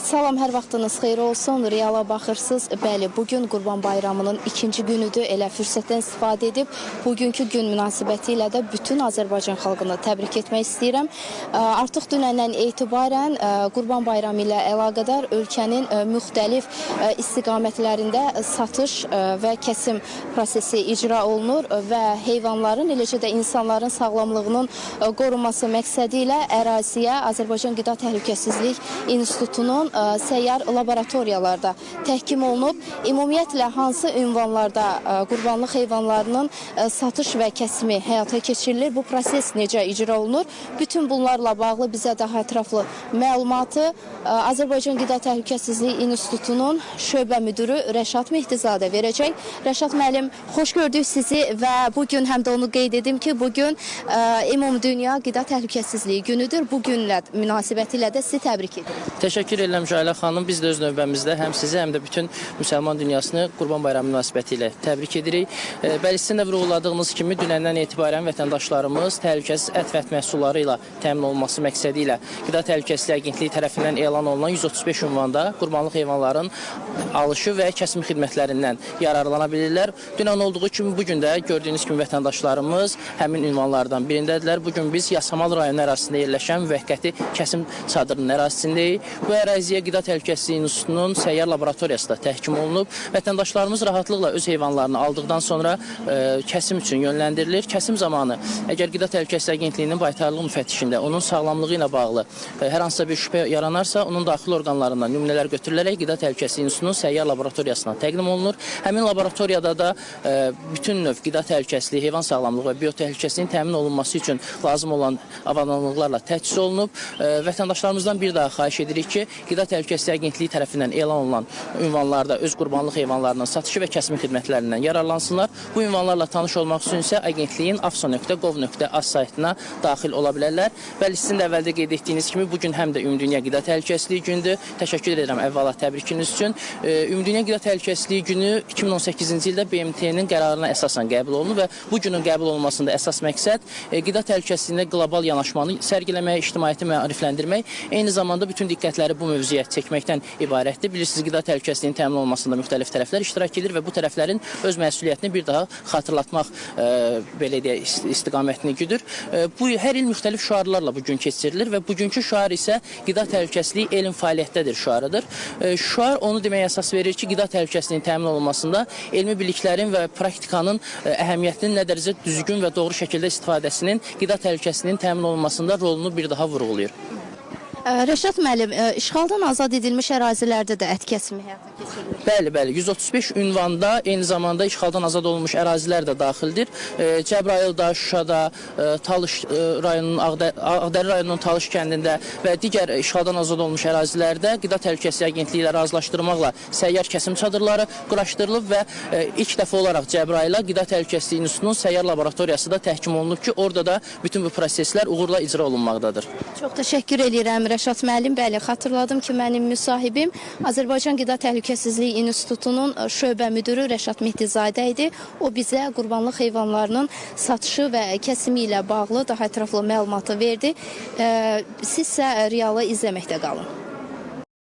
Salam, hər vaxtınız xeyir olsun. Reala baxırsınız. Bəli, bugün Qurban Bayramının ikinci günüdür. Elə fürsətdən istifadə edib bugünkü gün münasibəti ilə də bütün Azərbaycan xalqını təbrik etmək istəyirəm. Artıq dünəndən etibarən Qurban Bayramı ilə əlaqədar ölkənin müxtəlif istiqamətlərində satış və kəsim prosesi icra olunur və heyvanların, eləcə də insanların sağlamlığının qorunması məqsədi ilə əraziyə Azərbaycan Qida Təhlükəsizlik İnstitutunun səyyar laboratoriyalarda təhkim olunub. Ümumiyyətlə, hansı ünvanlarda qurbanlıq heyvanlarının satış və kəsimi həyata keçirilir, bu proses necə icra olunur? Bütün bunlarla bağlı bizə daha ətraflı məlumatı Azərbaycan Qida Təhlükəsizliyi İnstitutunun şöbə müdürü Rəşad Mehdizadə verəcək. Rəşad müəllim, xoş gördük sizi və bugün həm də onu qeyd edim ki, bugün Ümumdünya Qida Təhlükəsizliyi günüdür. Bu günlə münasibətilə də sizi təbrik edirik. Təşəkkür edirəm Cələ xanım. Biz də öz növbəmizdə həm sizi, həm də bütün müsəlman dünyasını Qurban Bayramı münasibəti ilə təbrik edirik. Bəli, sizin də vurğuladığınız kimi dünəndən etibarən vətəndaşlarımız təhlükəsiz ət və ət məhsulları ilə təmin olunması məqsədi ilə Qida Təhlükəsizliyi Agentliyi tərəfindən elan olunan 135 ünvanda qurbanlıq heyvanların alışı və kəsim xidmətlərindən yararlana bilirlər. Dünən olduğu kimi bugün də gördüyünüz kimi vətəndaşlarımız həmin ünvanlardan birindədirlər. Bugün biz Yasamal rayonu ərazisində yerləşən müvəqqəti kəsim çadırının ərazisindəyik. Bu əraziyə Qida Təhlükəsizliyi İnstitutunun səyyar laboratoriyası da təhkim olunub. Vətəndaşlarımız rahatlıqla öz heyvanlarını aldıqdan sonra kəsim üçün yönləndirilir. Kəsim zamanı əgər Qida Təhlükəsizliyi Agentliyinin baytarlıq müfəttişində onun sağlamlığı ilə bağlı hər hansısa bir şübhə yaranarsa, onun daxili orqanlarından nümunələr götürülərək Qida Təhlükəsizliyi İnstitutunun səyyar laboratoriyasına təqdim olunur. Həmin laboratoriyada da bütün növ qida təhlükəsizliyi, heyvan sağlamlığı və biotəhlükəsizliyin təmin olunması üçün lazım olan avadanlıqlarla təchiz olunub. Vətəndaşlarımızdan bir daha xahiş edirik ki, Qida Təhlükəsizliyi Agentliyi tərəfindən elan olunan ünvanlarda öz qurbanlıq heyvanlarının satışı və kəsimi xidmətlərindən yararlansınlar. Bu ünvanlarla tanış olmaq üçün isə agentliyin afso.gov.az saytına daxil ola bilərlər. Bəli, sizin də əvvəldə qeyd etdiyiniz kimi bugün həm də Ümumdünya Qida Təhlükəsizliyi gündür. Təşəkkür edirəm əvvəla təbrikiniz üçün. Ümumdünya Qida Təhlükəsizliyi günü 2018-ci ildə BMT-nin qərarına əsasən qəbul olunur və bu günün qəbul olunmasında əsas məqsəd qida təhlükəsizliyində qlobal yanaşmanı sərgiləmək, ictimaiyyəti maarifləndirmək, eyni zamanda bütün diqqətləri bu mövzuya çəkməkdən ibarətdir. Bilirsiniz, qida təhlükəsizliyinin təmin olunmasında müxtəlif tərəflər iştirak edir və bu tərəflərin öz məsuliyyətini bir daha xatırlatmaq belə deyək, istiqamətini güdür. Bu hər il müxtəlif şüarlarla bu gün keçirilir və bugünkü şüar isə qida təhlükəsizliyi elm fəaliyyətdədir şüarıdır. Şüar onu deməyə əsas verir ki, qida təhlükəsizliyinin təmin olunmasında elmi biliklərin və praktikanın əhəmiyyətinin nə dərəcə düzgün və doğru şəkildə istifadəsinin qida təhlükəsizliyinin təmin olunmasında rolunu bir daha vurğulayır. Rəşad müəllim, işğaldan azad edilmiş ərazilərdə də ət kəsimi həyata keçirilir. Bəli, 135 ünvanda eyni zamanda işğaldan azad olunmuş ərazilər də daxildir. Cəbrayılda, Şuşada, Talış rayonunun, Ağdərə rayonunun Talış kəndində və digər işğaldan azad olmuş ərazilərdə Qida Təhlükəsizliyi Agentliyi ilə razılaşdırmaqla səyyar kəsim çadırları quraşdırılıb və ilk dəfə olaraq Cəbrayıla Qida Təhlükəsizliyi İnstitutunun səyyar laboratoriyası da təhkim olunub ki, orada da bütün bu proseslər uğurla icra olunmaqdadır. Çox təşəkkür edirəm Rəşad müəllim. Bəli, xatırladım ki, mənim müsahibim Azərbaycan Qida Təhlükəsizliyi İnstitutunun şöbə müdürü Rəşad Mehdizadə idi. O bizə qurbanlıq heyvanlarının satışı və kəsimi ilə bağlı daha ətraflı məlumatı verdi. Sizsə Realı izləməkdə qalın.